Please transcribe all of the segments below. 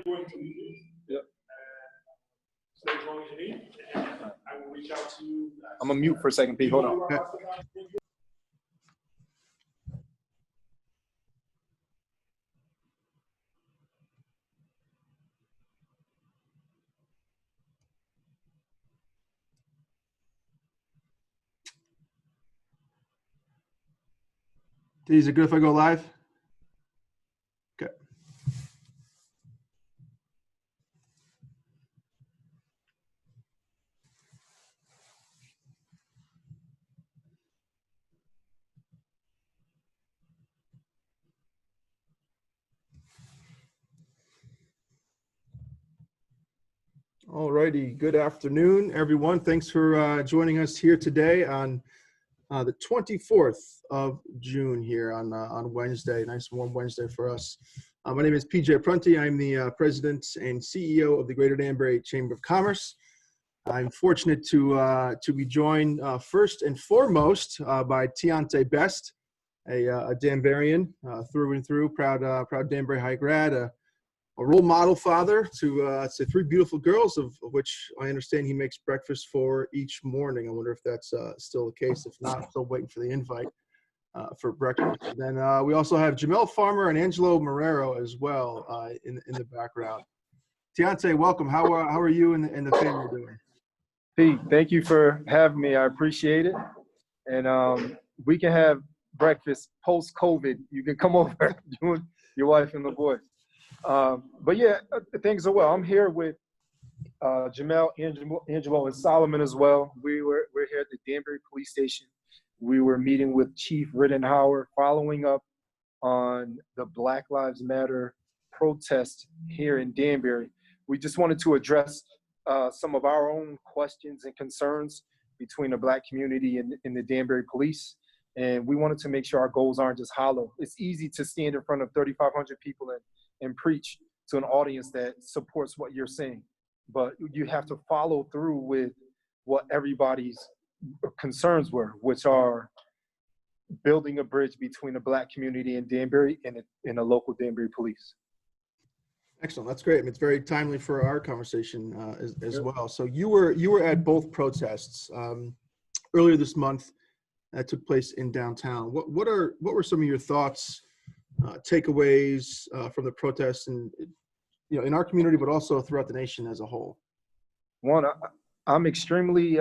going to meet you. Yep. So as long as you need, and I will reach out to you. I'm gonna mute for a second, Pete. Hold on. Okay. Is it good if I go live? Okay. All righty. Good afternoon, everyone. Thanks for joining us here today on the 24th of June here on Wednesday. Nice warm Wednesday for us. My name is PJ Prunty. I'm the president and CEO of the Greater Danbury Chamber of Commerce. I'm fortunate to be joined first and foremost by Teyonte Best, a Danburian through and through, proud Danbury High grad, a role model father to three beautiful girls, of which I understand he makes breakfast for each morning. I wonder if that's still the case. If not, I'm still waiting for the invite for breakfast. And then we also have Jamel Farmer and Angelo Marrero as well in the background. Teyonte, welcome. How are you and the family doing? Pete, thank you for having me. I appreciate it. And we can have breakfast post-COVID. You can come over, you and your wife and the boy. But yeah, things are well. I'm here with Jamel, Angelo, and Solomon as well. We're here at the Danbury Police Station. We were meeting with Chief Rittenhauer, following up on the Black Lives Matter protest here in Danbury. We just wanted to address some of our own questions and concerns between the Black community and the Danbury Police. And we wanted to make sure our goals aren't just hollow. It's easy to stand in front of 3,500 people and preach to an audience that supports what you're saying. But you have to follow through with what everybody's concerns were, which are building a bridge between the Black community in Danbury and the local Danbury police. Excellent. That's great. I mean, it's very timely for our conversation as well. So you were at both protests earlier this month that took place in downtown. What were some of your thoughts, takeaways from the protests, and in our community, but also throughout the nation as a whole? One, I'm extremely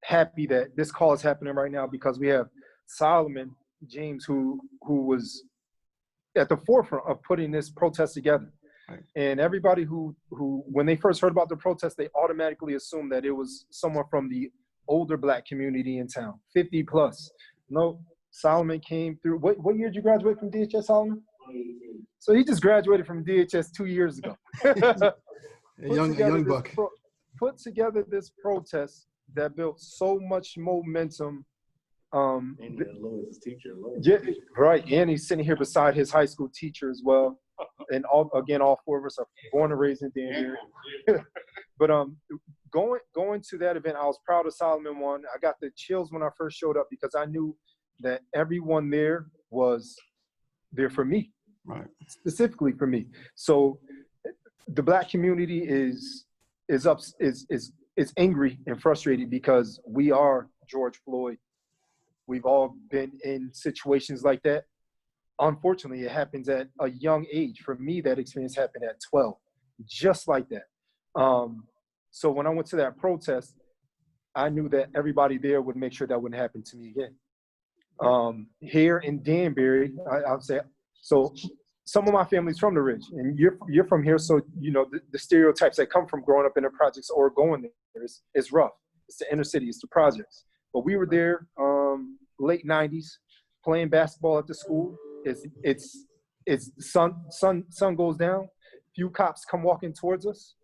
happy that this call is happening right now, because we have Solomon James, who was at the forefront of putting this protest together. Right. And everybody who when they first heard about the protest, they automatically assumed that it was someone from the older Black community in town, 50 plus. No, Solomon came through. What year did you graduate from DHS, Solomon? 2018. So he just graduated from DHS 2 years ago. a young buck. Put together this protest that built so much momentum. And his teacher. Yeah, right. And he's sitting here beside his high school teacher as well. And all four of us are born and raised in Danbury. But going to that event, I was proud of Solomon. One, I got the chills when I first showed up, because I knew that everyone there was there for me, right? Specifically for me. So the Black community is angry and frustrated because we are George Floyd. We've all been in situations like that. Unfortunately, it happens at a young age. For me, that experience happened at 12, just like that. So when I went to that protest, I knew that everybody there would make sure that wouldn't happen to me again. Here in Danbury, I'll say, so some of my family's from the Ridge, and you're from here, so the stereotypes that come from growing up in the projects or going there is rough. It's the inner city, it's the projects. But we were there late 90s, playing basketball at the school. It's sun goes down. Few cops come walking towards us,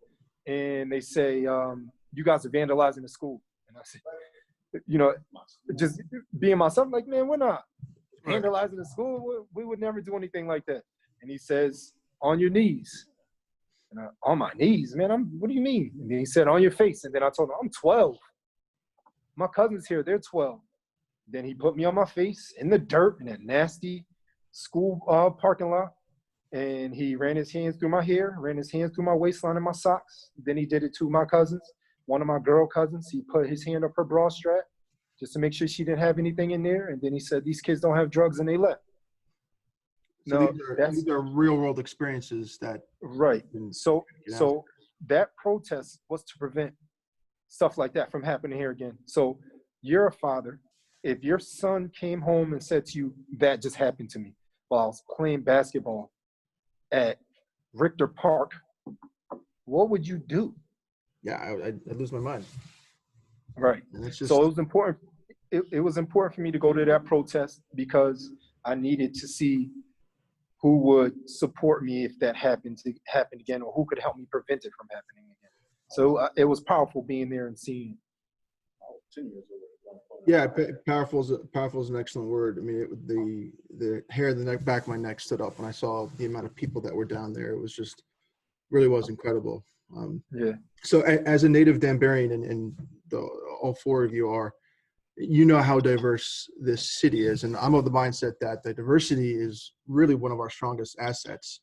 and they say, "You guys are vandalizing the school." And I said, just being myself, like, man, we're not vandalizing the school. We would never do anything like that. And he says, "On your knees." And on my knees, man. What do you mean? And he said, "On your face." And then I told him, "I'm 12. My cousins here, they're 12. Then he put me on my face in the dirt in that nasty school parking lot. and he ran his hands through my hair, ran his hands through my waistline and my socks. Then he did it to my cousins. One of my girl cousins, he put his hand up her bra strap just to make sure she didn't have anything in there. And then he said, these kids don't have drugs, and they left. So No, these are real world experiences that. right. So that protest was to prevent stuff like that from happening here again. So you're a father. If your son came home and said to you, that just happened to me while I was playing basketball at Richter Park, what would you do? Yeah, I'd lose my mind. Right. And it's just, So it was important. It was important for me to go to that protest because I needed to see who would support me if that happened again, or who could help me prevent it from happening again. So it was powerful being there and seeing. yeah, powerful is an excellent word. I mean, the hair in the back of my neck stood up when I saw the amount of people that were down there. It was just really was incredible. Yeah. So as a native Danburian, and all four of you are, you know how diverse this city is. And I'm of the mindset that the diversity is really one of our strongest assets.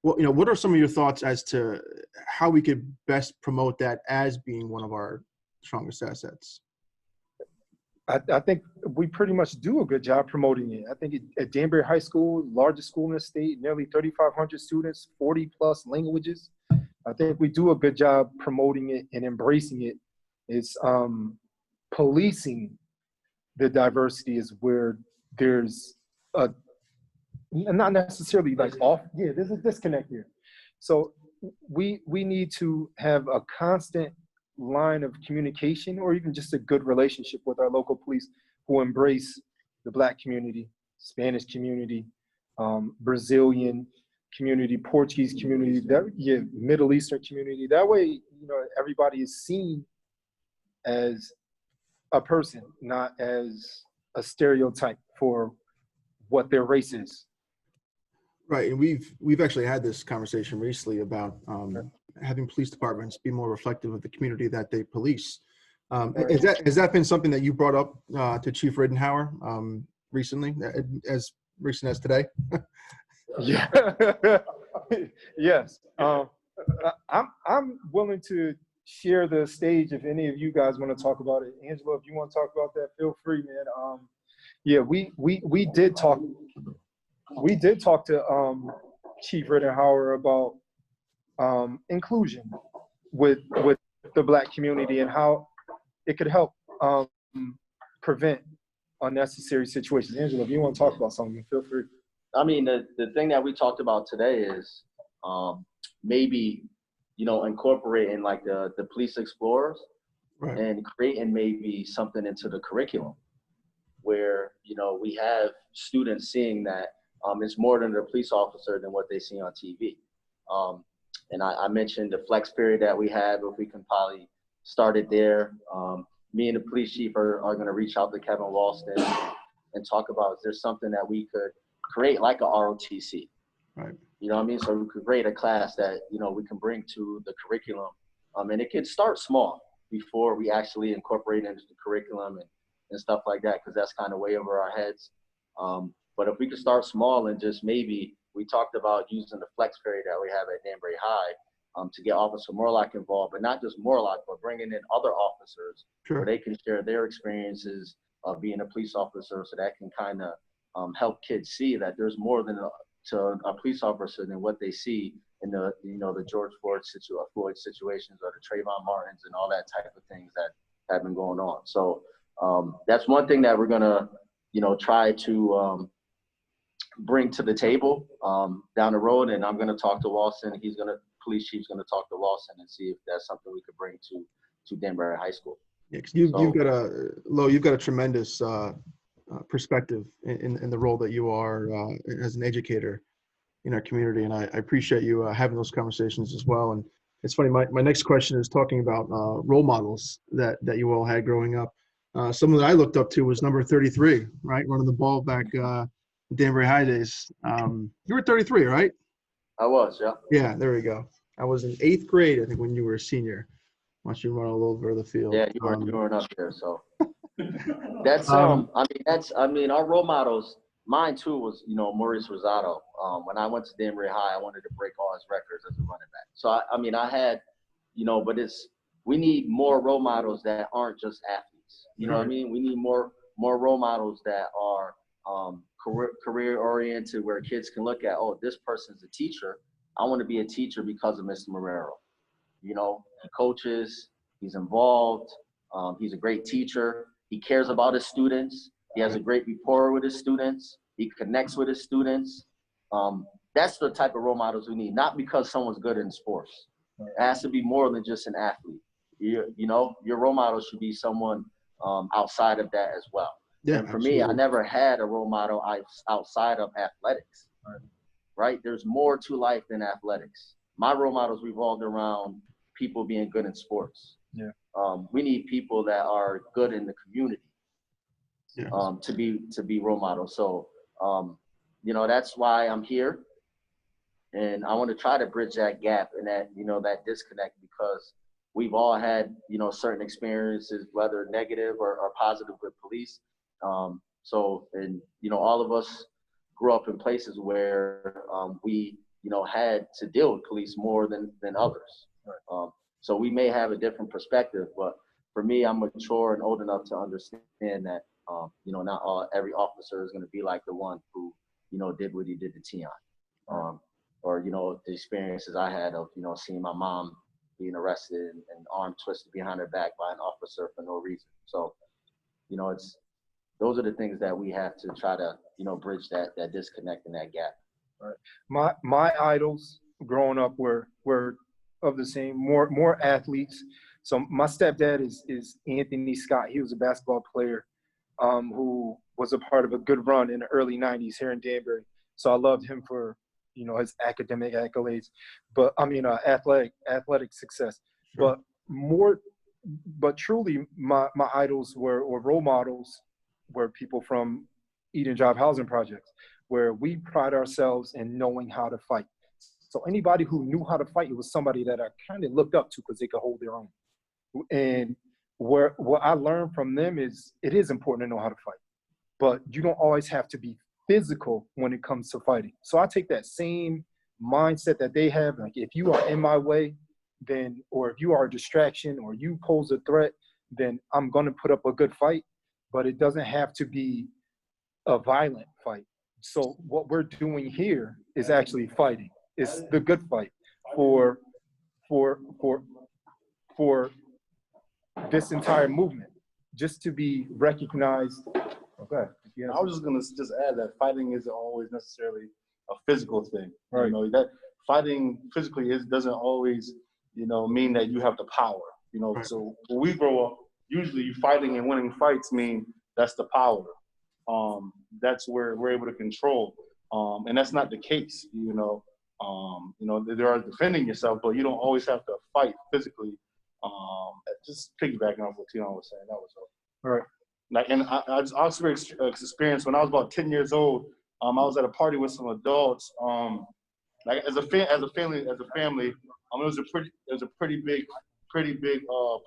Well, what are some of your thoughts as to how we could best promote that as being one of our strongest assets? I think we pretty much do a good job promoting it. I think at Danbury High School, largest school in the state, nearly 3,500 students, 40 plus languages. I think we do a good job promoting it and embracing it. It's policing the diversity is where there's not necessarily like there's a disconnect here. So we need to have a constant line of communication, or even just a good relationship with our local police who embrace the Black community, Spanish community, Brazilian community, Portuguese community, Middle Eastern community. That way, everybody is seen as a person, not as a stereotype for what their race is. Right, and we've actually had this conversation recently about having police departments be more reflective of the community that they police. Has that been something that you brought up to Chief Rittenhauer recently, as recent as today? Yeah. Yes. I'm willing to share the stage if any of you guys want to talk about it. Angela, if you want to talk about that, feel free, man. Yeah, we did talk. We did talk to Chief Rittenhauer about inclusion with the Black community and how it could help prevent unnecessary situations. Angela, if you want to talk about something, feel free. I mean, the thing that we talked about today is maybe, incorporating like the police explorers, right, and creating maybe something into the curriculum where, we have students seeing that it's more than a police officer than what they see on TV. And I mentioned the flex period that we have, if we can probably start it there. Me and the police chief are going to reach out to Kevin Walston and talk about, is there something that we could create like a ROTC? right. You know what I mean? So we could create a class that, we can bring to the curriculum. And it could start small before we actually incorporate it into the curriculum and stuff like that, because that's kind of way over our heads. But if we could start small and just maybe, we talked about using the flex period that we have at Danbury High to get Officer Morlock involved, but not just Morlock, but bringing in other officers where they can share their experiences of being a police officer, so that can kind of help kids see that there's more than a police officer than what they see in the George Floyd situations, or the Trayvon Martins and all that type of things that have been going on. So that's one thing that we're gonna try to bring to the table down the road. And I'm gonna talk to Walston. Police chief's gonna talk to Walston and see if that's something we could bring to Danbury High School. Yeah, because you've got a tremendous perspective in the role that you are as an educator in our community, and I appreciate you having those conversations as well. And it's funny, my next question is talking about role models that you all had growing up. Someone that I looked up to was number 33, right, running the ball back Danbury High days. You were 33, right? I was, yeah. Yeah, there we go. I was in 8th grade, I think, when you were a senior. Watched you run all over the field. Yeah, you weren't up there, so. That's our role models mine too was, Maurice Rosado. When I went to Danbury High, I wanted to break all his records as a running back. So I had, but we need more role models that aren't just athletes. You know what I mean? We need more role models that are career oriented, where kids can look at, oh, this person's a teacher. I want to be a teacher because of Mr. Marrero. He coaches, he's involved, he's a great teacher. He cares about his students. He has a great rapport with his students. He connects with his students. That's the type of role models we need, not because someone's good in sports. It has to be more than just an athlete. Your role model should be someone outside of that as well. Yeah, and for me, I never had a role model outside of athletics. Right? There's more to life than athletics. My role models revolved around people being good in sports. Yeah. We need people that are good in the community. Yeah. To be role models. So, that's why I'm here. And I want to try to bridge that gap and that disconnect, because we've all had, certain experiences, whether negative or positive, with police. All of us grew up in places where we, had to deal with police more than others. So we may have a different perspective, but for me, I'm mature and old enough to understand that, not every officer is going to be like the one who, did what he did to Teyonte. Or, the experiences I had of, seeing my mom being arrested and arm twisted behind her back by an officer for no reason. So, those are the things that we have to try to, bridge that disconnect and that gap. Right. My idols growing up were of the same, more athletes. So my stepdad is Anthony Scott. He was a basketball player who was a part of a good run in the early 90s here in Danbury. So I loved him for, his academic accolades, but athletic success. Sure. But truly my idols or role models were people from Eden Job Housing Projects, where we pride ourselves in knowing how to fight. So anybody who knew how to fight, it was somebody that I kind of looked up to because they could hold their own. And what I learned from them is it is important to know how to fight, but you don't always have to be physical when it comes to fighting. So I take that same mindset that they have. Like, if you are in my way, then, or if you are a distraction or you pose a threat, then I'm going to put up a good fight, but it doesn't have to be a violent fight. So what we're doing here is actually fighting. It's the good fight for this entire movement, just to be recognized. Okay. Yeah. I was just gonna add that fighting isn't always necessarily a physical thing. Right. That fighting physically doesn't always, mean that you have the power. Right. So when we grow up, usually fighting and winning fights mean that's the power. That's where we're able to control. And that's not the case. There are defending yourself, but you don't always have to fight physically. Just piggybacking off what Tion was saying, that was all. All right. And I just also experienced when I was about 10 years old. I was at a party with some adults. As a family, it was a pretty big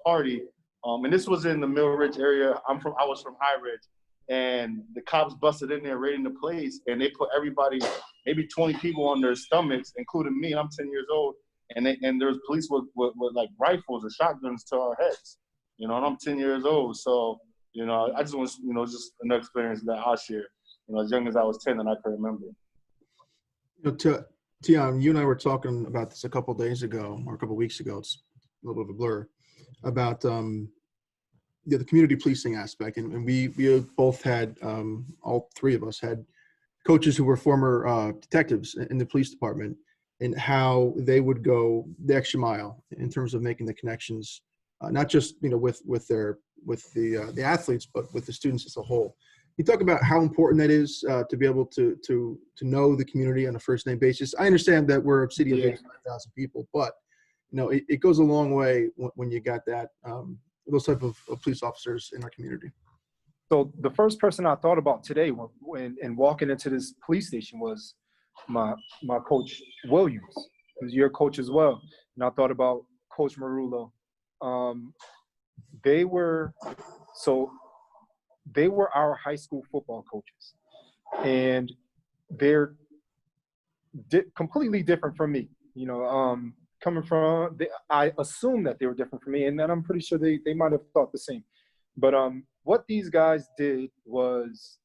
party. And this was in the Mill Ridge area. I was from High Ridge, and the cops busted in there raiding the place, and they put everybody, maybe 20 people, on their stomachs, including me. And I'm 10 years old, and there was police with like rifles or shotguns to our heads. And I'm 10 years old, so. I just want, just an experience that I'll share. As young as I was 10, and I can remember. Tion, you and I were talking about this a couple of days ago, or a couple of weeks ago. It's a little bit of a blur, about the community policing aspect, and we both had, all three of us had coaches who were former detectives in the police department, and how they would go the extra mile in terms of making the connections, not just with the athletes, but with the students as a whole. You talk about how important that is to be able to know the community on a first name basis. I understand that we're a city of 85,000 people, but it goes a long way when you got that those type of police officers in our community. So the first person I thought about today when walking into this police station was my coach Williams, who's your coach as well, and I thought about Coach Marullo. They were our high school football coaches. and they're completely different from me. You know, coming from, I assume that they were different from me, and then I'm pretty sure they might have thought the same. But what these guys did was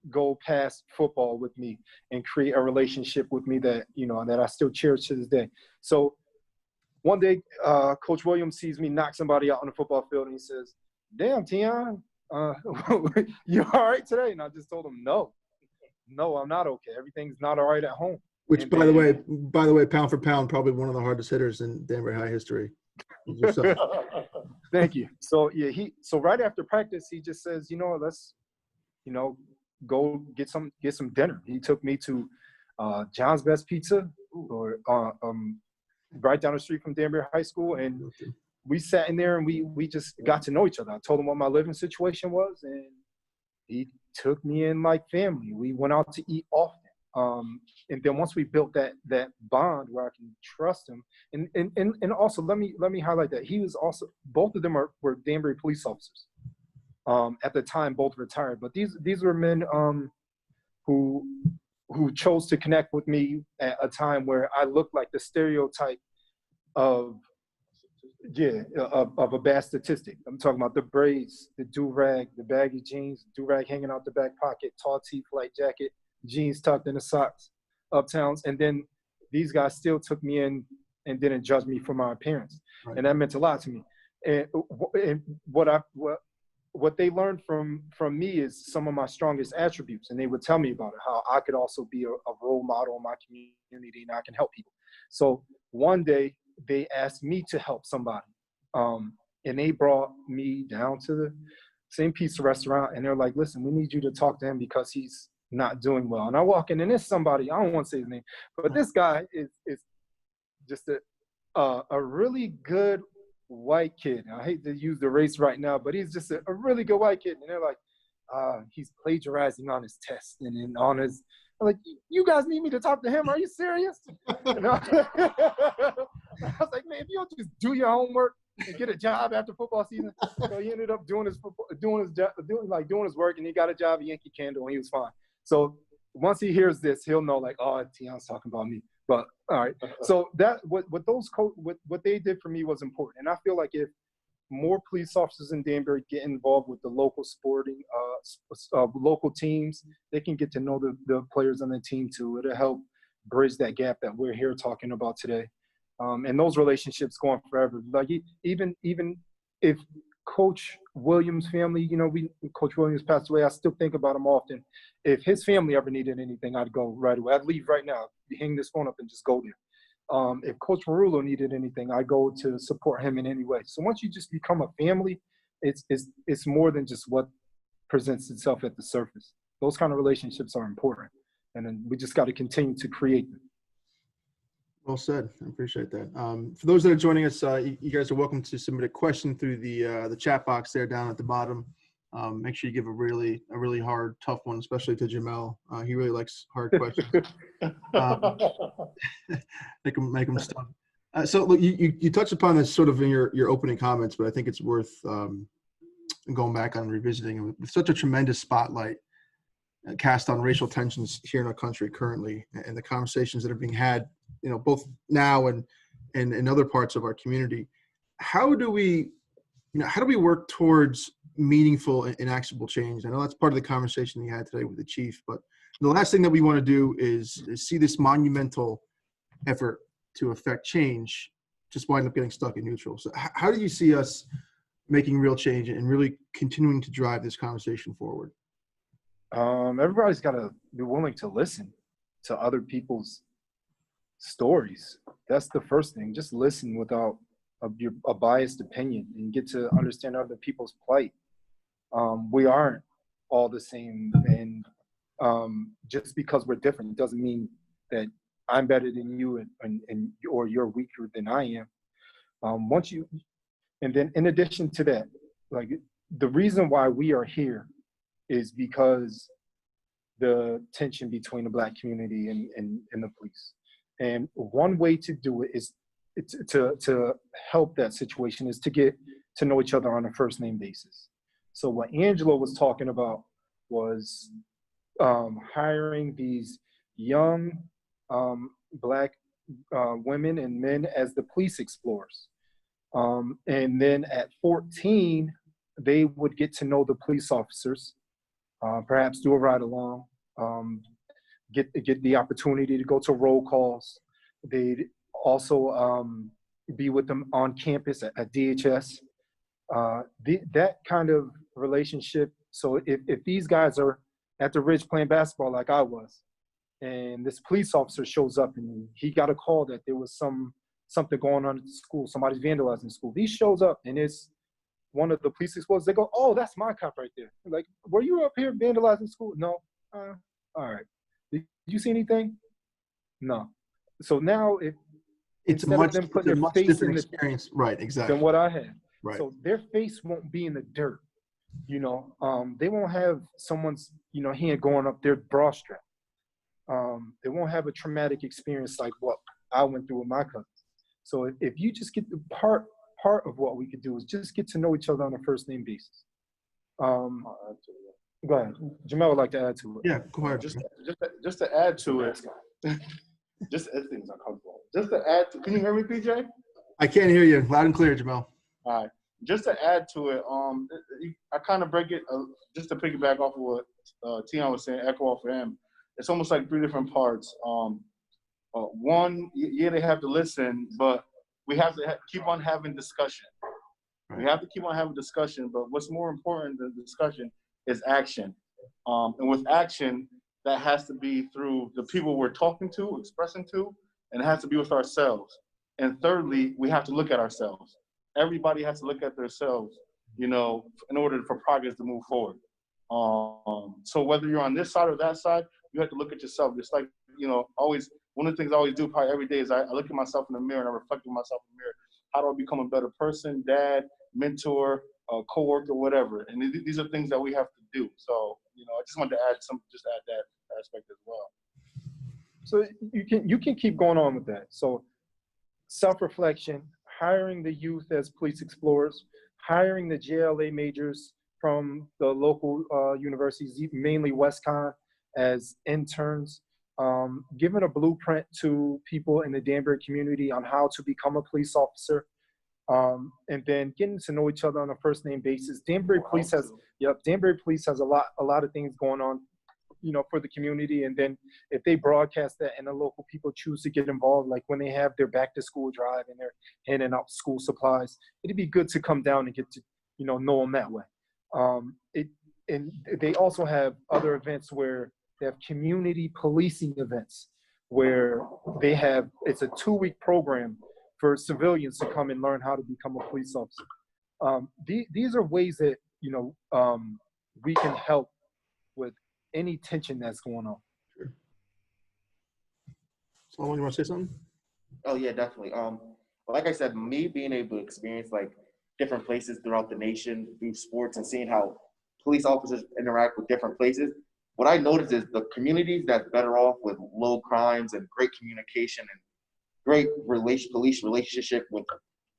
go past football with me and create a relationship with me that, you know, that I still cherish to this day. So one day, Coach Williams sees me knock somebody out on the football field, and he says, "Damn, Teyonte, you all right today?" And I just told him, no, I'm not okay. Everything's not all right at home. Which, And by the way, pound for pound, probably one of the hardest hitters in Danbury High history. Thank you. So yeah, so right after practice, he just says, you know, let's, you know, go get some dinner. He took me to John's Best Pizza, or right down the street from Danbury High School, and we sat in there and we just got to know each other. I told him what my living situation was, and he took me in like family. We went out to eat often. And then once we built that bond where I can trust him, and also let me highlight that he was also, both of them were Danbury police officers. At the time, both retired, but these were men who chose to connect with me at a time where I looked like the stereotype of a bad statistic. I'm talking about the braids, the do-rag, the baggy jeans, do-rag hanging out the back pocket, tall tee flight jacket, jeans tucked in the socks, uptowns. And then these guys still took me in and didn't judge me for my appearance. Right. And that meant a lot to me. And what they learned from me is some of my strongest attributes. And they would tell me about it, how I could also be a role model in my community and I can help people. So one day they asked me to help somebody. And they brought me down to the same pizza restaurant, and they're like, "Listen, we need you to talk to him because he's not doing well." And I walk in, and there's somebody, I don't want to say his name, but this guy is just a really good white kid. I hate to use the race right now, but he's just a really good white kid. And they're like, he's plagiarizing on his test and on his, I'm like, "You guys need me to talk to him? Are you serious?" And I was like, "Man, if you don't just do your homework and get a job after football season." So he ended up doing his work, and he got a job at Yankee Candle, and he was fine. So once he hears this, he'll know, like, "Oh, Teyonte's talking about me." But all right. So that what they did for me was important, and I feel like if more police officers in Danbury get involved with the local sporting, local teams, they can get to know the players on the team too. It'll help bridge that gap that we're here talking about today. And those relationships go on forever. Like even if Coach Williams' family, you know, Coach Williams passed away, I still think about him often. If his family ever needed anything, I'd go right away. I'd leave right now, hang this phone up and just go there. If Coach Marullo needed anything, I go to support him in any way. So once you just become a family, it's more than just what presents itself at the surface. Those kind of relationships are important, and then we just got to continue to create them. Well said. I appreciate that. For those that are joining us, you guys are welcome to submit a question through the chat box there down at the bottom. Make sure you give a really hard, tough one, especially to Jamel. He really likes hard questions. Make him stop. So look, you touched upon this sort of in your opening comments, but I think it's worth going back on revisiting. With such a tremendous spotlight cast on racial tensions here in our country currently, and the conversations that are being had, you know, both now and in other parts of our community, how do we work towards meaningful and actionable change? I know that's part of the conversation we had today with the chief, but the last thing that we want to do is see this monumental effort to affect change just wind up getting stuck in neutral. So how do you see us making real change and really continuing to drive this conversation forward? Everybody's got to be willing to listen to other people's stories. That's the first thing. Just listen without a biased opinion and get to understand other people's plight. We aren't all the same, and just because we're different doesn't mean that I'm better than you or you're weaker than I am. And then in addition to that, like, the reason why we are here is because the tension between the Black community and the police. And one way to do it is to help that situation is to get to know each other on a first name basis. So what Angela was talking about was hiring these young Black women and men as the police explorers. And then at 14, they would get to know the police officers, perhaps do a ride along, get the opportunity to go to roll calls. They'd also be with them on campus at DHS. That kind of relationship. So if these guys are at the Ridge playing basketball like I was, and this police officer shows up and he got a call that there was something going on at the school, somebody's vandalizing the school. He shows up and it's one of the police explorers. They go, "Oh, that's my cop right there." Like, were you up here vandalizing school? No. All right. Did you see anything? No. So now It's a instead of much, them it's putting a their much face different in the experience. Right, exactly. than what I had. Right. So their face won't be in the dirt. They won't have someone's, hand going up their bra strap. They won't have a traumatic experience like what I went through with my cousins. So if you just get the part of what we could do is just get to know each other on a first name basis. Go ahead. Jamel would like to add to it. Yeah, go ahead. Just to add to it, just everything's uncomfortable. Just to add to, can you hear me, PJ? I can't hear you. Loud and clear, Jamal. All right. Just to add to it, I kind of break it just to piggyback off of what Teyonte was saying, echo off of him. It's almost like three different parts. One, they have to listen, but we have to keep on having discussion. We have to keep on having discussion, but what's more important than discussion is action. And with action, that has to be through the people we're talking to, expressing to, and it has to be with ourselves. And thirdly, we have to look at ourselves. Everybody has to look at themselves, in order for progress to move forward. So whether you're on this side or that side, you have to look at yourself. Just like, always, one of the things I always do probably every day is I look at myself in the mirror and I reflect on myself in the mirror. How do I become a better person, dad, mentor, coworker, whatever? And these are things that we have to do. So, I just wanted to add that aspect as well. So you can keep going on with that. So self-reflection, hiring the youth as police explorers, hiring the JLA majors from the local universities, mainly WestCon, as interns, giving a blueprint to people in the Danbury community on how to become a police officer, and then getting to know each other on a first name basis. Danbury Police has a lot of things going on, for the community. And then if they broadcast that and the local people choose to get involved, like when they have their back to school drive and they're handing out school supplies, it'd be good to come down and get to, know them that way. And they also have other events where they have community policing events where it's a 2-week program for civilians to come and learn how to become a police officer. These are ways that, we can help with any tension that's going on. Sure. Solomon, you want to say something? Oh yeah, definitely. Like I said, me being able to experience like different places throughout the nation through sports and seeing how police officers interact with different places, what I noticed is the communities that's better off with low crimes and great communication and great police relationship with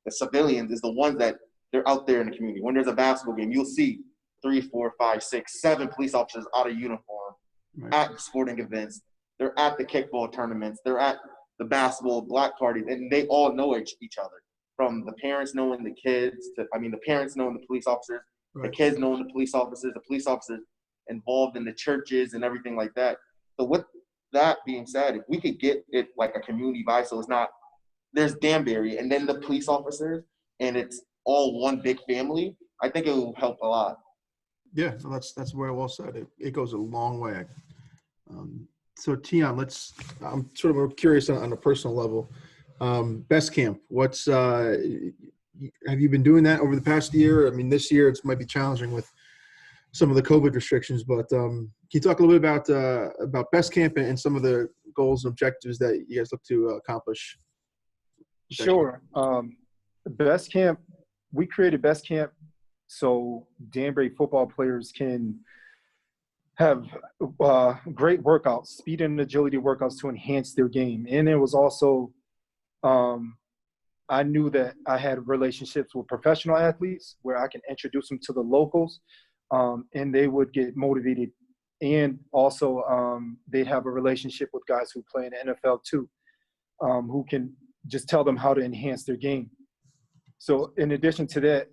the civilians is the ones that they're out there in the community. When there's a basketball game, you'll see 3, 4, 5, 6, 7 police officers out of uniform at sporting events. They're at the kickball tournaments. They're at the basketball block parties, and they all know each other. From the parents knowing the kids the parents knowing the police officers, the kids knowing the police officers involved in the churches and everything like that. So with that being said, if we could get it like a community vibe, so it's not there's Danbury and then the police officers, and it's all one big family, I think it will help a lot. Yeah, no, that's very well said. It goes a long way. So Tion, I'm sort of curious on a personal level. Best Camp, have you been doing that over the past year? I mean, this year it might be challenging with some of the COVID restrictions, but can you talk a little bit about Best Camp and some of the goals and objectives that you guys look to accomplish? Sure. Best Camp, we created Best Camp so Danbury football players can have great workouts, speed and agility workouts to enhance their game. And it was also, I knew that I had relationships with professional athletes where I can introduce them to the locals, and they would get motivated and also they have a relationship with guys who play in the NFL too, who can just tell them how to enhance their game. So in addition to that,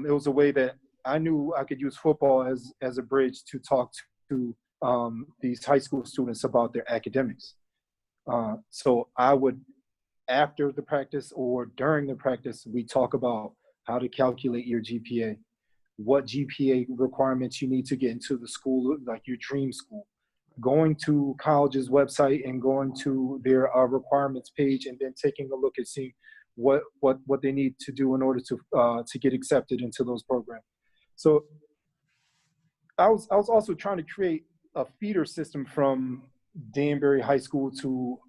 it was a way that I knew I could use football as a bridge to talk to these high school students about their academics. So I would, after the practice or during the practice, we talk about how to calculate your GPA, what GPA requirements you need to get into the school, like your dream school, going to college's website and going to their requirements page, and then taking a look and seeing what they need to do in order to get accepted into those programs. So I was also trying to create a feeder system from Danbury High School to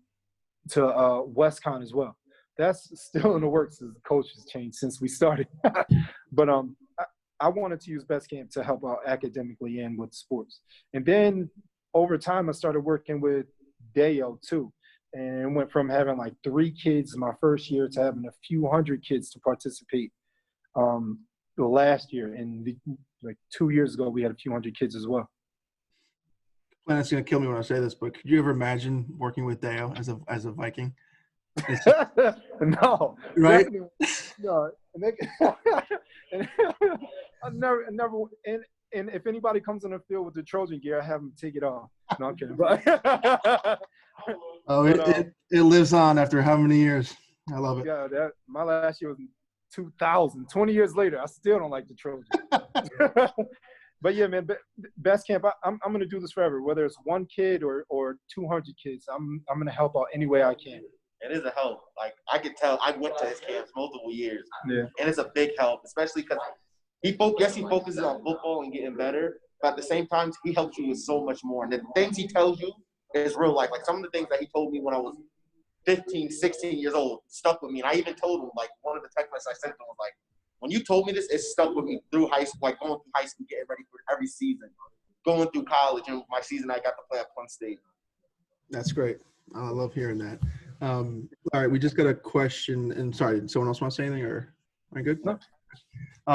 Westcon as well. That's still in the works as the coach has changed since we started. But I wanted to use Best Camp to help out academically and with sports. And then over time, I started working with Deo too. And it went from having like 3 kids my first year to having a few hundred kids to participate the last year. And like 2 years ago, we had a few hundred kids as well. It's going to kill me when I say this, but could you ever imagine working with Deo as a Viking? No, right? No, I never. And if anybody comes on the field with the Trojan gear, I have them take it off. No, I'm kidding. But it lives on after how many years? I love it. Yeah, my last year was 2000. 20 years later, I still don't like the Trojan. But yeah, man, Best Camp, I'm going to do this forever. Whether it's 1 kid or 200 kids, I'm going to help out any way I can. It is a help. Like, I could tell. I went to his camps multiple years. Yeah. And it's a big help, especially because he focuses on football and getting better, but at the same time, he helps you with so much more. And the things he tells you is real life. Like, some of the things that he told me when I was 15, 16 years old stuck with me. And I even told him, like, one of the text messages I sent him was like, when you told me this, it stuck with me through high school, like going through high school, getting ready for every season, going through college, and my season I got to play at Penn State. That's great. I love hearing that. All right, we just got a question. And sorry, did someone else want to say anything, or am I good? No.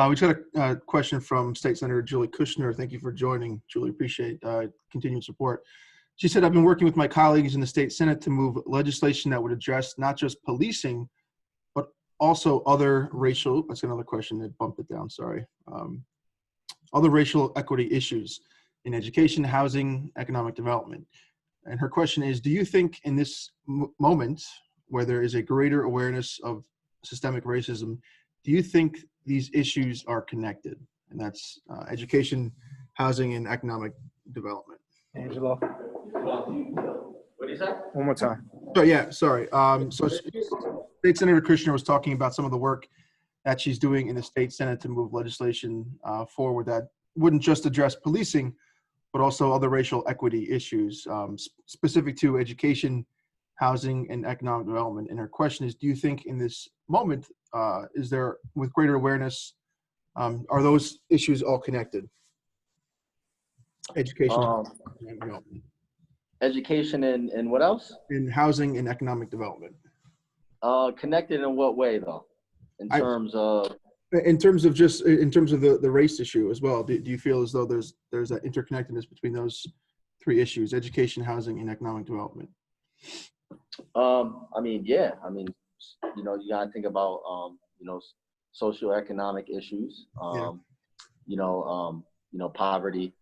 We just got a question from State Senator Julie Kushner. Thank you for joining, Julie. Appreciate continued support. She said, I've been working with my colleagues in the state Senate to move legislation that would address not just policing, but also other racial, that's another question that bumped it down, sorry. Other racial equity issues in education, housing, economic development. And her question is, do you think in this moment where there is a greater awareness of systemic racism, do you think these issues are connected? And that's education, housing, and economic development. Angelo, What is that? one more time. So yeah, sorry. So State Senator Kushner was talking about some of the work that she's doing in the state Senate to move legislation forward that wouldn't just address policing, but also other racial equity issues specific to education, housing, and economic development. And her question is, do you think in this moment, is there, with greater awareness, are those issues all connected? Education, and development. Education and what else? In housing and economic development. Connected in what way, though? In terms of the race issue as well. Do you feel as though there's that interconnectedness between those 3 issues: education, housing, and economic development? I mean, yeah. I mean, you know, you gotta think about socioeconomic issues. Poverty.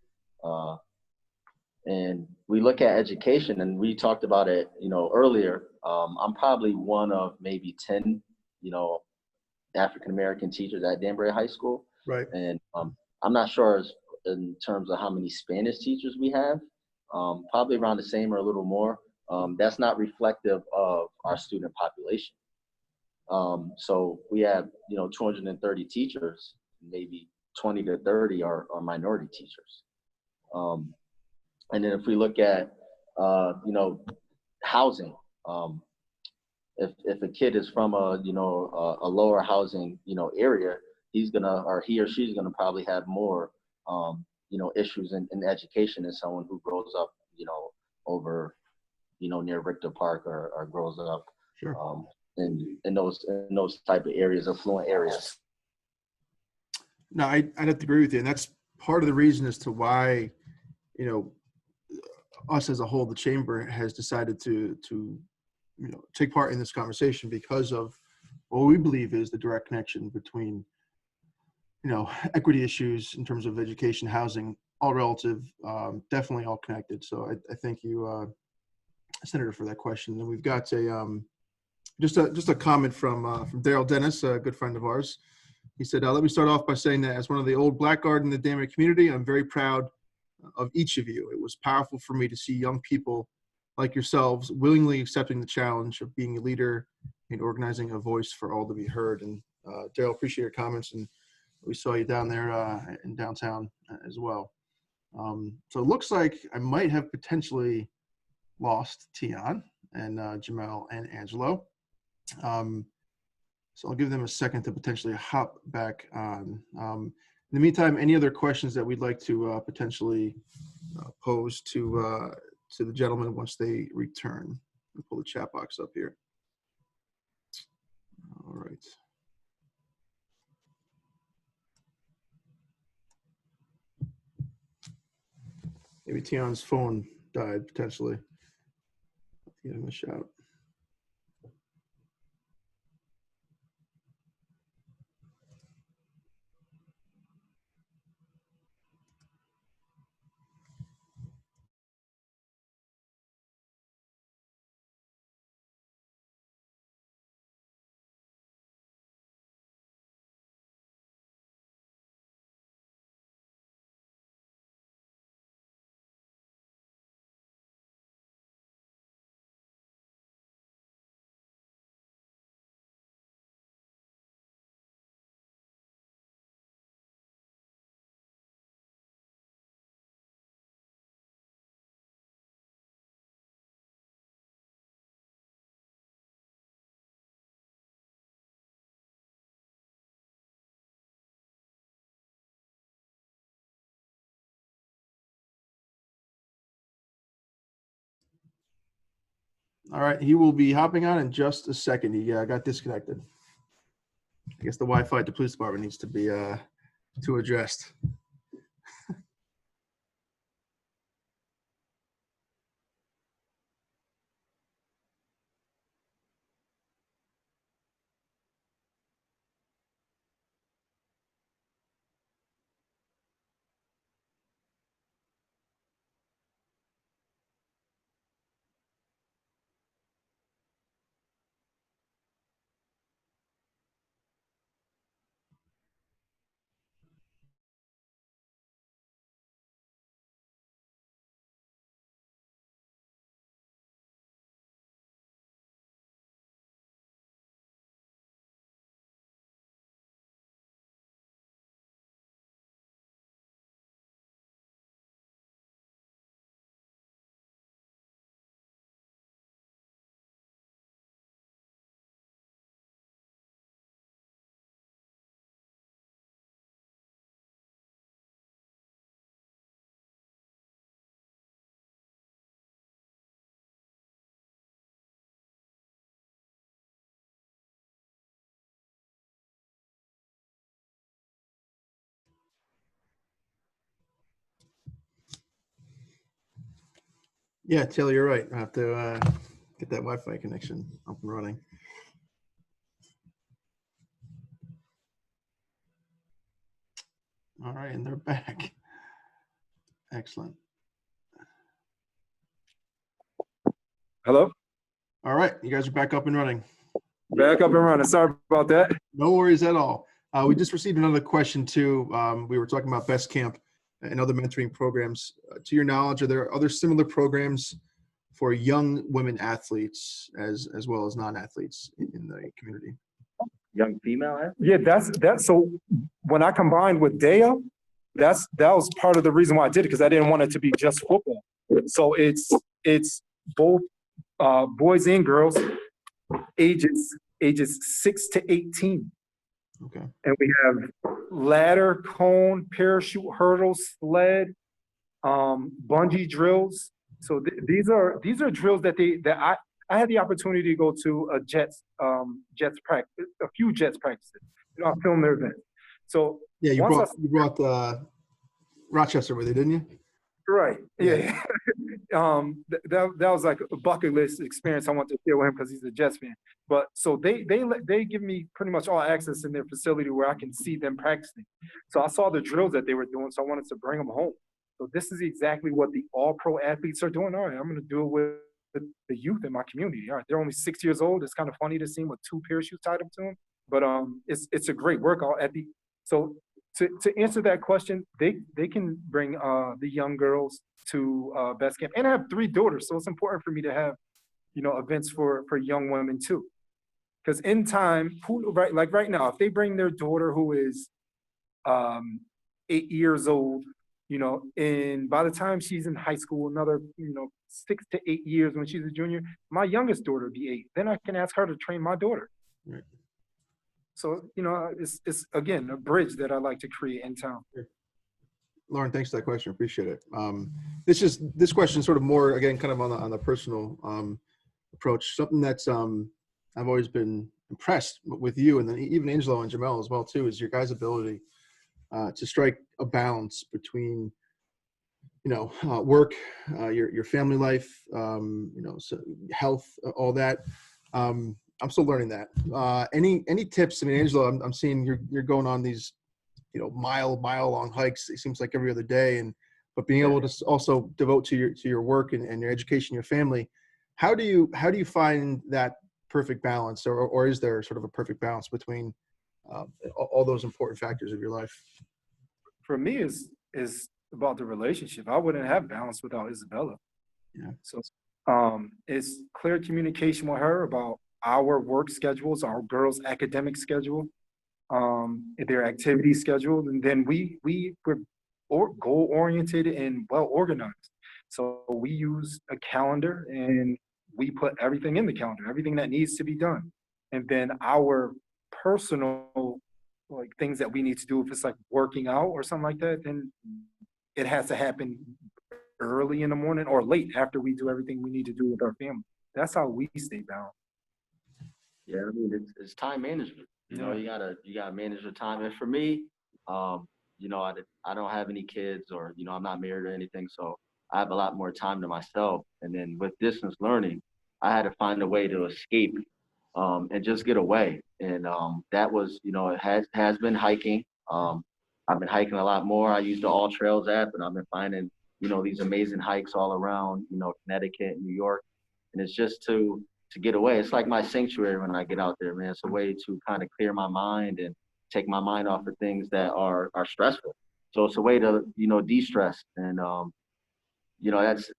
And we look at education, and we talked about it, earlier. I'm probably one of maybe 10, African-American teachers at Danbury High School. Right. And I'm not sure in terms of how many Spanish teachers we have, probably around the same or a little more. That's not reflective of our student population. So we have, 230 teachers, maybe 20 to 30 are minority teachers. And then if we look at, housing, if a kid is from a lower housing, area, he or she's gonna probably have more, issues in education than someone who grows up, over, near Richter Park or grows up, sure. in those type of areas, affluent areas. No, I'd have to agree with you, and that's part of the reason as to why, us as a whole, the chamber has decided to take part in this conversation because of what we believe is the direct connection between equity issues in terms of education, housing, all relative, definitely all connected. So I thank you, Senator, for that question. And we've got just a comment from Daryl Dennis, a good friend of ours. He said, let me start off by saying that as one of the old black guard in the Damien community, I'm very proud of each of you. It was powerful for me to see young people like yourselves willingly accepting the challenge of being a leader and organizing a voice for all to be heard. And Daryl, appreciate your comments. And we saw you down there in downtown as well. So it looks like I might have potentially lost Tion and Jamel and Angelo. So I'll give them a second to potentially hop back on. In the meantime, any other questions that we'd like to potentially pose to the gentlemen once they return? I'll pull the chat box up here. All right. Maybe Tion's phone died potentially. Give him a shout. All right, he will be hopping on in just a second. He got disconnected. I guess the Wi-Fi at the police department needs to be addressed. Yeah, Taylor, you're right. I have to get that Wi-Fi connection up and running. All right, and they're back. Excellent. Hello? All right, you guys are back up and running. Back up and running. Sorry about that. No worries at all. We just received another question too. We were talking about Best Camp and other mentoring programs. To your knowledge, are there other similar programs for young women athletes as well as non-athletes in the community? Young female athlete? Yeah, that's so when I combined with Dea, that was part of the reason why I did it, because I didn't want it to be just football. So it's both boys and girls, ages 6 to 18. Okay. And we have ladder, cone, parachute, hurdles, sled, bungee drills. So these are drills that I had the opportunity to go to a Jets practice, a few Jets practices. I filmed their event. So yeah, you brought Rochester with you, didn't you? Right. Yeah. that was like a bucket list experience I want to share with him because he's a Jets fan. But so they give me pretty much all access in their facility where I can see them practicing. So I saw the drills that they were doing, so I wanted to bring them home. So this is exactly what the all-pro athletes are doing. All right, I'm going to do it with the youth in my community. All right, they're only 6 years old. It's kind of funny to see them with 2 parachutes tied up to them, but it's a great workout ethic. So to answer that question, they can bring the young girls to best camp, and I have 3 daughters, so it's important for me to have events for young women too, because in time, right now, if they bring their daughter who is 8 years old, and by the time she's in high school, another 6 to 8 years when she's a junior, my youngest daughter will be 8. Then I can ask her to train my daughter. Right. So it's again a bridge that I like to create in town. Lauren, thanks for that question. Appreciate it. This question is sort of more, again, kind of on the personal approach. Something that's I've always been impressed with you, and then even Angelo and Jamel as well too, is your guys' ability to strike a balance between work, your family life, so health, all that. I'm still learning that. Any tips? I mean, Angelo, I'm seeing you're going on these mile long hikes. It seems like every other day, but being able to also devote to your work and your education, your family. How do you find that perfect balance, or is there sort of a perfect balance between all those important factors of your life? For me, is about the relationship. I wouldn't have balance without Isabella. Yeah. So it's clear communication with her about our work schedules, our girls' academic schedule, their activity schedule, and then we're goal oriented and well organized. So we use a calendar and we put everything in the calendar, everything that needs to be done, and then our personal things that we need to do, if it's like working out or something like that, then it has to happen early in the morning or late after we do everything we need to do with our family. That's how we stay balanced. Yeah, I mean, it's time management. You gotta manage your time. And for me, I don't have any kids, or I'm not married or anything, so I have a lot more time to myself. And then with distance learning, I had to find a way to escape and just get away. And that was, it has been hiking. I've been hiking a lot more. I use the All Trails app, and I've been finding, these amazing hikes all around, Connecticut, New York. And it's just to get away. It's like my sanctuary when I get out there, man. It's a way to kind of clear my mind and take my mind off of things that are stressful. So it's a way to, de-stress. And,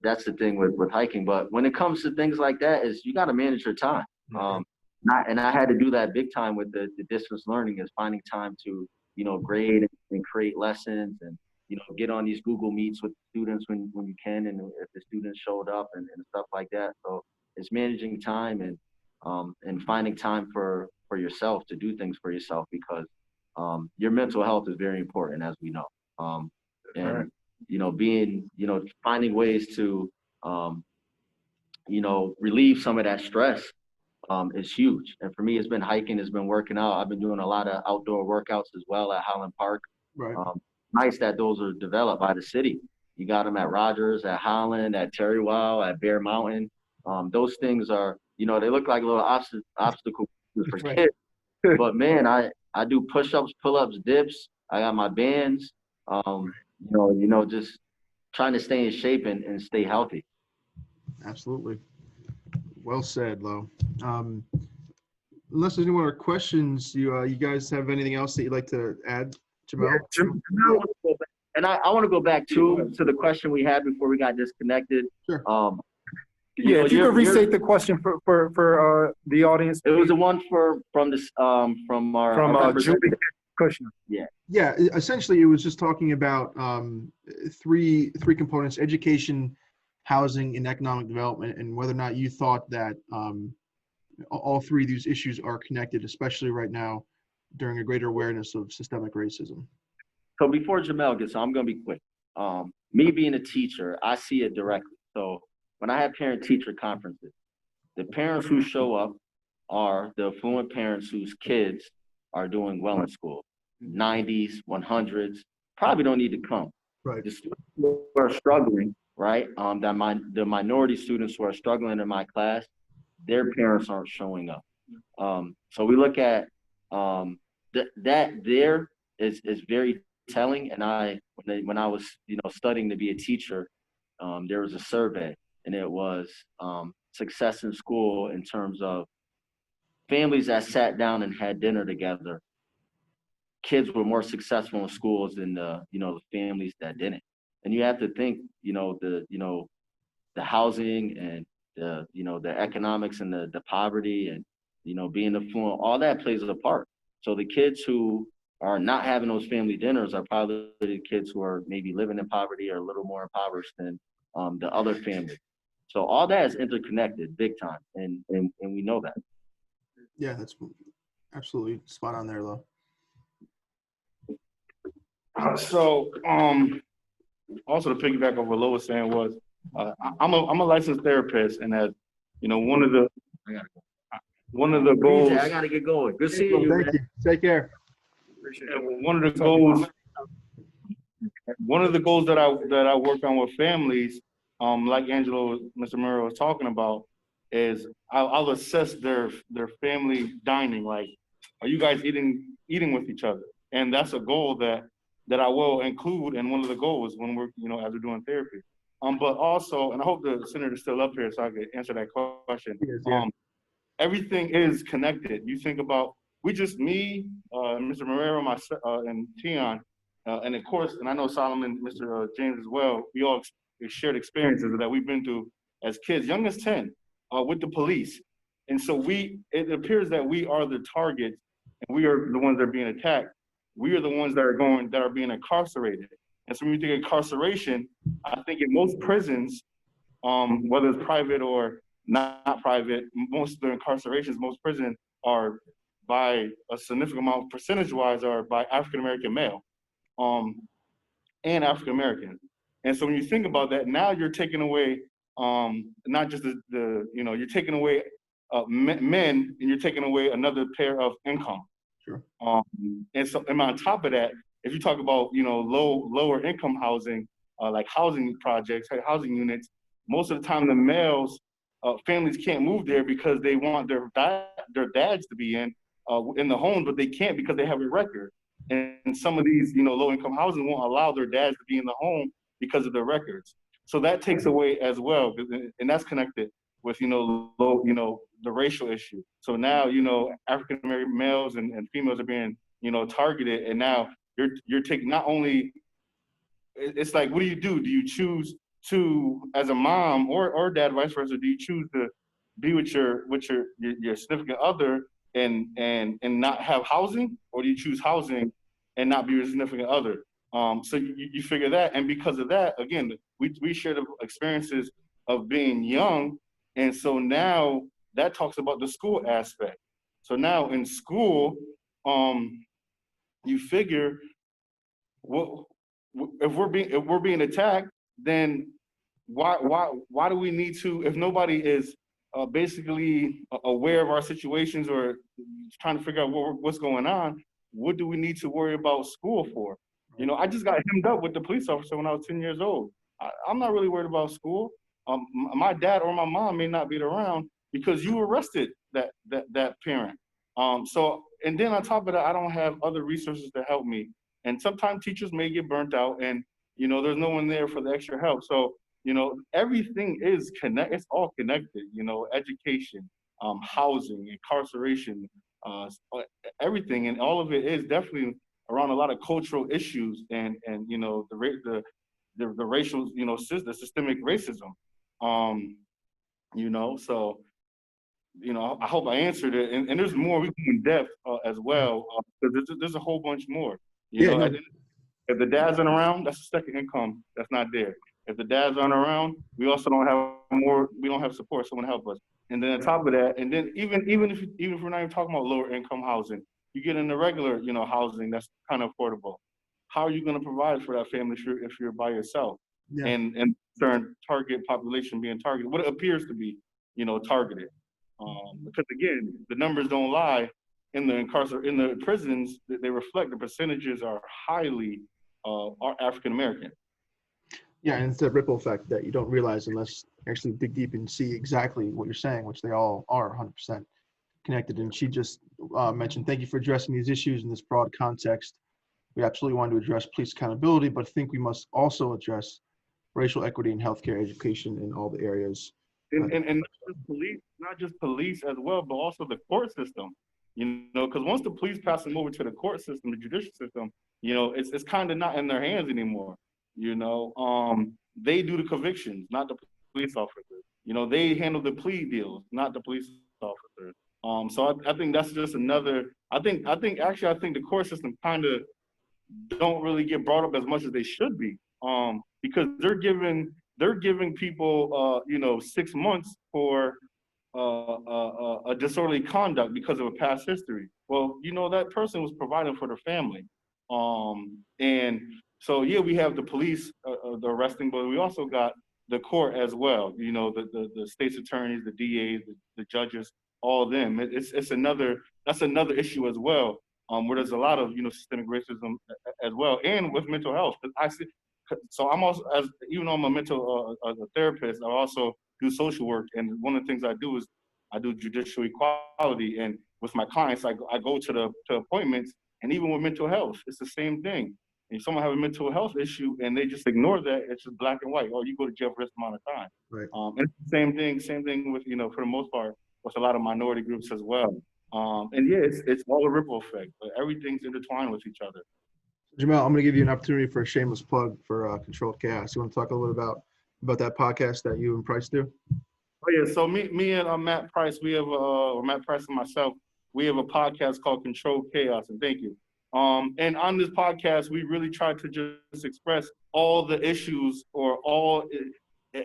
that's the thing with hiking. But when it comes to things like that, is you got to manage your time. And I had to do that big time with the distance learning, is finding time to, grade and create lessons, and, get on these Google Meets with students when you can, and if the students showed up and stuff like that. So it's managing time and finding time for yourself to do things for yourself, because your mental health is very important, as we know. And, finding ways to, relieve some of that stress is huge. And for me, it's been hiking, it's been working out. I've been doing a lot of outdoor workouts as well at Highland Park. Right. Nice that those are developed by the city. You got them at Rogers, at Highland, at Terrywell, at Bear Mountain. Those things are, they look like little obstacles for kids. But man, I do push-ups, pull-ups, dips. I got my bands. Just trying to stay in shape and stay healthy. Absolutely. Well said, Lo. Unless there's any more questions, you guys have anything else that you'd like to add, Jamel? And I want to go back to the question we had before we got disconnected. Sure. If you could restate the question for the audience. It was the one from our Julie Kushner. Yeah. Essentially, it was just talking about three components: education, housing, and economic development, and whether or not you thought that all three of these issues are connected, especially right now during a greater awareness of systemic racism. So before Jamel gets on, I'm going to be quick. Me being a teacher, I see it directly. So when I have parent-teacher conferences, the parents who show up are the affluent parents whose kids are doing well in school. 90s, 100s, probably don't need to come. Right. The students who are struggling right? The minority students who are struggling in my class, their parents aren't showing up. So we look at that there is very telling. And when I was studying to be a teacher, there was a survey, and it was success in school in terms of families that sat down and had dinner together. Kids were more successful in schools than the families that didn't. And you have to think, the housing and the economics and the poverty and being affluent, all that plays a part. So the kids who are not having those family dinners are probably the kids who are maybe living in poverty or a little more impoverished than the other families. So all that is interconnected big time, and we know that. Yeah, that's absolutely spot on there, though. So, also to piggyback on what Lo was saying was, I'm a licensed therapist, and as one of the goals. I gotta get going. Good seeing you, Thank man. you. Take care. One of the goals that I work on with families, like Mr. Murrow was talking about, is I'll assess their family dining. Like, are you guys eating with each other? And that's a goal that I will include in one of the goals when we're as we're doing therapy. But also, and I hope the senator's still up here so I could answer that question. Yes, yeah. Everything is connected. You think about me, Mr. Marrero, and Tion, and of course, and I know Solomon, Mr. James as well. We all shared experiences that we've been through as kids, young as 10, with the police. And so it appears that we are the targets, and we are the ones that are being attacked. We are the ones that are being incarcerated. And so when you think of incarceration, I think in most prisons, whether it's private or not private, most of the incarcerations, most prisons are by a significant amount, percentage-wise, are by African-American male, and African-American. And so when you think about that, now you're taking away, not just you're taking away men, and you're taking away another pair of income. Sure. And on top of that, if you talk about lower income housing, like housing projects, housing units, most of the time the males, families can't move there because they want their dads to be in the home, but they can't because they have a record. And some of these low income housing won't allow their dads to be in the home because of their records. So that takes away as well, and that's connected with the racial issue. So now African American males and females are being targeted, and now you're taking not only, it's like, what do you do? Do you choose to, as a mom or dad, vice versa, do you choose to be with your significant other and not have housing, or do you choose housing and not be your significant other? So you figure that, and because of that, again, we share the experiences of being young, and so now that talks about the school aspect. So now in school, you figure, well, if we're being attacked, then why do we need to? If nobody is basically aware of our situations or trying to figure out what's going on, what do we need to worry about school for? I just got hemmed up with the police officer when I was 10 years old. I'm not really worried about school. My dad or my mom may not be around because you arrested that parent. So, and then on top of that, I don't have other resources to help me. And sometimes teachers may get burnt out, and there's no one there for the extra help. So everything is it's all connected. Education, housing, incarceration, everything, and all of it is definitely around a lot of cultural issues and the racial the systemic racism. So I hope I answered it, and there's more we can in depth as well, because there's a whole bunch more. If the dads aren't around, that's a second income that's not there. If the dads aren't around, we also don't have support, someone to help us. And then on top of that, and then even if we're not even talking about lower income housing, you get into regular housing that's kind of affordable. How are you going to provide for that family if you're by yourself? Yeah. And certain target population being targeted, what it appears to be targeted. Because again, the numbers don't lie. In the prisons, they reflect the percentages are highly are African American. Yeah, and it's that ripple effect that you don't realize unless you actually dig deep and see exactly what you're saying, which they all are 100% connected. And she just mentioned, thank you for addressing these issues in this broad context. We absolutely want to address police accountability, but think we must also address racial equity in healthcare, education, in all the areas. And not just police as well, but also the court system. You know, because once the police pass them over to the court system, the judicial system, you know, it's kind of not in their hands anymore. You know, they do the convictions, not the police officers. You know, they handle the plea deals, not the police officers. So I think that's just another. I think the court system kind of don't really get brought up as much as they should be, because they're giving people, you know, 6 months for a disorderly conduct because of a past history. Well, you know, that person was providing for their family, and so yeah, we have the police, the arresting, but we also got the court as well. You know, the state's attorneys, the DAs, the judges, all of them. It's another that's another issue as well, where there's a lot of, you know, systemic racism as well, and with mental health. 'Cause I see, so I'm also, as even though I'm a mental a therapist, I also do social work, and one of the things I do is I do judicial equality, and with my clients, I go to appointments, and even with mental health, it's the same thing. If someone have a mental health issue and they just ignore that, it's just black and white. Oh, you go to jail for this amount of time. Right. And it's the same thing with, you know, for the most part, with a lot of minority groups as well. And yeah, it's all a ripple effect, but everything's intertwined with each other. Jamel, I'm going to give you an opportunity for a shameless plug for Controlled Chaos. You want to talk a little bit about that podcast that you and Price do? Oh yeah, so me and Matt Price, we have or Matt Price and myself, we have a podcast called Controlled Chaos, and thank you. And on this podcast, we really try to just express all the issues or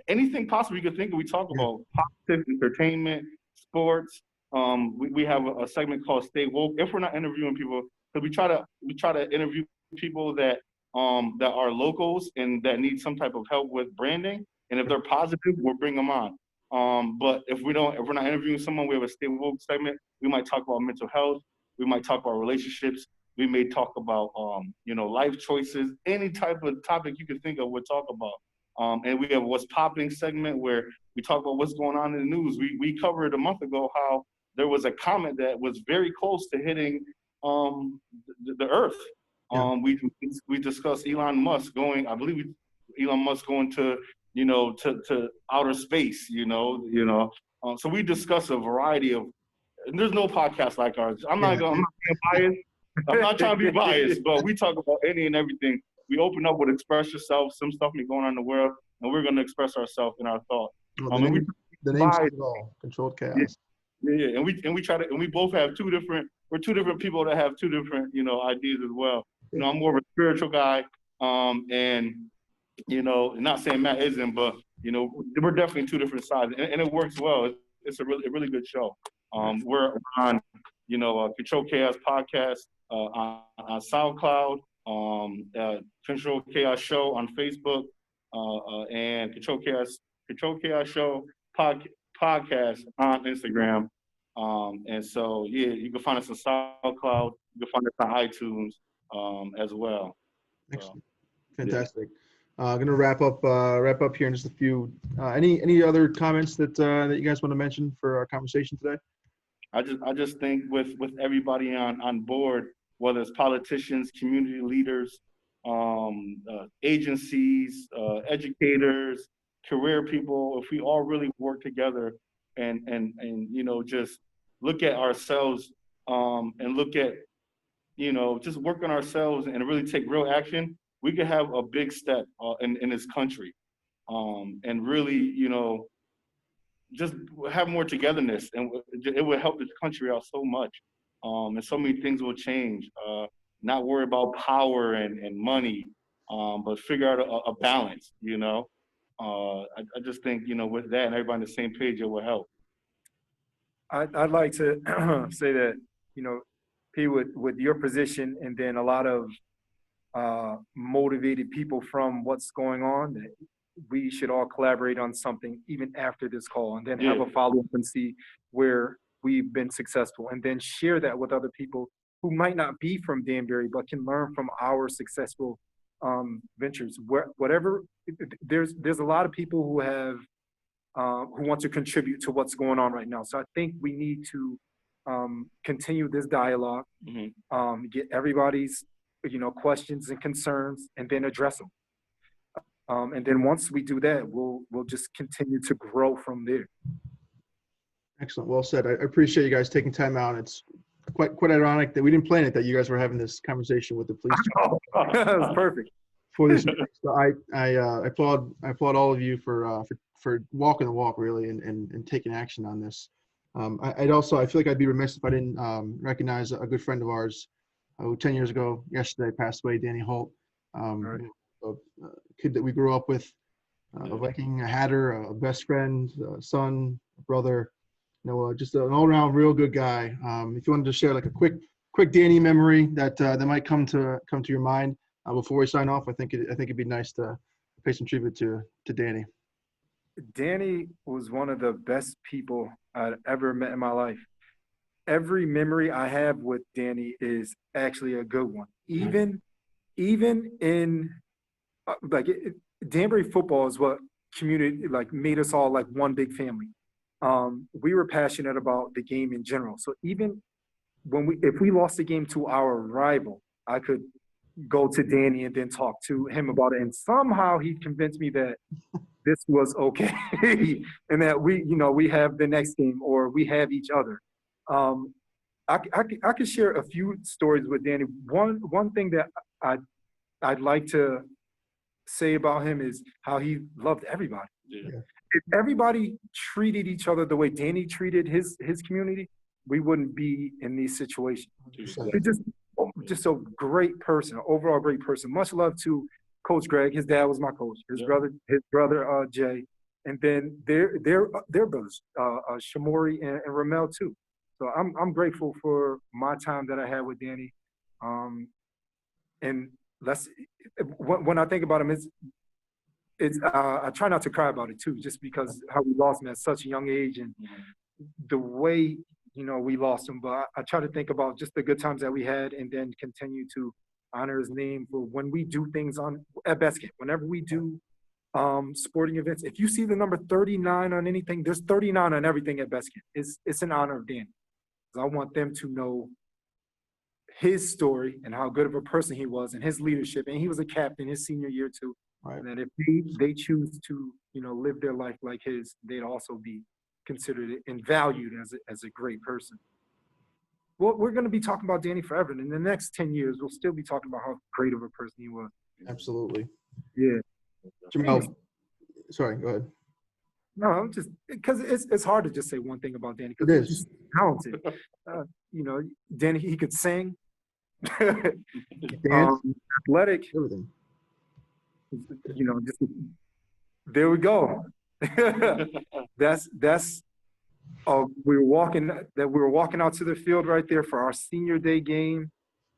anything possible you could think of. We talk about positive entertainment, sports. We have a segment called Stay Woke. If we're not interviewing people, because we try to interview people that are locals and that need some type of help with branding. And if they're positive, we'll bring them on. But if we're not interviewing someone, we have a Stay Woke segment. We might talk about mental health. We might talk about relationships. We may talk about, you know, life choices, any type of topic you could think of, we'll talk about. And we have What's Popping segment where we talk about what's going on in the news. We covered a month ago how there was a comet that was very close to hitting the Earth. We discussed Elon Musk going, I believe Elon Musk going to, you know, to outer space, you know. So we discuss a variety of, and there's no podcast like ours. I'm not being biased. I'm not trying to be biased, but we talk about any and everything. We open up with express yourself, some stuff may going on in the world, and we're going to express ourselves in our thought. Well, the name says it all, Controlled Chaos. Yeah, and we try to, and we both have two different people that have two different, you know, ideas as well. You know, I'm more of a spiritual guy, and, you know, not saying Matt isn't, but, you know, we're definitely two different sides, and it works well. It's a really good show. We're on, you know, Control Chaos podcast on SoundCloud, Control Chaos Show on Facebook, and Control Chaos Show podcast on Instagram. And so, yeah, you can find us on SoundCloud. You can find us on iTunes as well. Excellent. Fantastic. Going to wrap up here in just a few. Any other comments that you guys want to mention for our conversation today? I just think with everybody on board, whether it's politicians, community leaders, agencies, educators, career people, if we all really work together and you know, just look at ourselves and look at, you know, just work on ourselves and really take real action, we could have a big step in this country, and really, you know, just have more togetherness, and it would help this country out so much, and so many things will change. Not worry about power and money, but figure out a balance, you know. I just think, you know, with that and everybody on the same page, it will help. I'd like to say that, you know, P, with your position and then a lot of motivated people from what's going on, that we should all collaborate on something even after this call, and then have a follow-up and see where we've been successful, and then share that with other people who might not be from Danbury but can learn from our successful ventures, whatever. There's a lot of people who have who want to contribute to what's going on right now. So I think we need to continue this dialogue, get everybody's questions and concerns, and then address them. And then once we do that, we'll just continue to grow from there. Excellent. Well said. I appreciate you guys taking time out. It's quite ironic that we didn't plan it, that you guys were having this conversation with the police That was perfect. for this meeting. So I applaud all of you for walking the walk, really, and taking action on this. I feel like I'd be remiss if I didn't recognize a good friend of ours who 10 years ago yesterday passed away, Danny Holt. Right. A kid that we grew up with, a Viking, a Hatter, a best friend, a son, a brother, just an all-around real good guy. If you wanted to share like a quick Danny memory that might come to your mind before we sign off, I think it'd be nice to pay some tribute to Danny. Danny was one of the best people I'd ever met in my life. Every memory I have with Danny is actually a good one. Even in Danbury football is what community made us all like one big family. We were passionate about the game in general. So even if we lost the game to our rival, I could go to Danny and then talk to him about it. And somehow he convinced me that this was okay and that we have the next game or we have each other. I could share a few stories with Danny. One thing that I'd like to say about him is how he loved everybody. Yeah. If everybody treated each other the way Danny treated his community, we wouldn't be in these situations. He's just a great person, an overall great person. Much love to Coach Greg. His dad was my coach. His brother Jay, and then their brothers, Shamori and Ramel too. So I'm grateful for my time that I had with Danny. And when I think about him, I try not to cry about it too, just because how we lost him at such a young age and the way we lost him. But I try to think about just the good times that we had, and then continue to honor his name for when we do things at Best Camp. Whenever we do sporting events, if you see the number 39 on anything, there's 39 on everything at Best Camp. It's in honor of Danny. I want them to know his story and how good of a person he was and his leadership. And he was a captain his senior year too. Right. And if they choose to, live their life like his, they'd also be considered and valued as a great person. Well, we're going to be talking about Danny forever. And in the next 10 years, we'll still be talking about how great of a person he was. Absolutely. Yeah. Jamel, sorry, go ahead. No, I'm just because it's hard to just say one thing about Danny. It is. He's talented. Danny, he could sing. Athletic. Everything. Just there we go. that's we were walking out to the field right there for our senior day game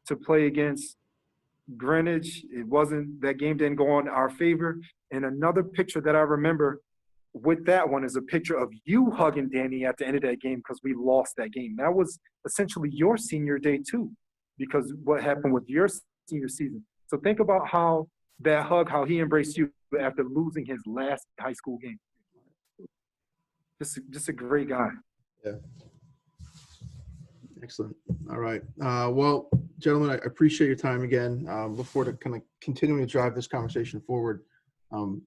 to play against Greenwich. That game didn't go on our favor. And another picture that I remember with that one is a picture of you hugging Danny at the end of that game because we lost that game. That was essentially your senior day too, because what happened with your senior season. So think about how that hug, how he embraced you after losing his last high school game. Just a great guy. Yeah. Excellent. All right. Well, gentlemen, I appreciate your time again. Look forward to kind of continuing to drive this conversation forward.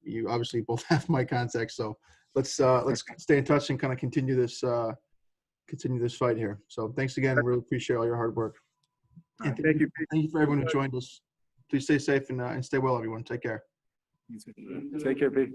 You obviously both have my contact, so let's stay in touch and kind of continue this fight here. So thanks again. Really appreciate all your hard work. And Thank you. Thank you for everyone who joined us. Please stay safe and stay well, everyone. Take care. Take care, Pete.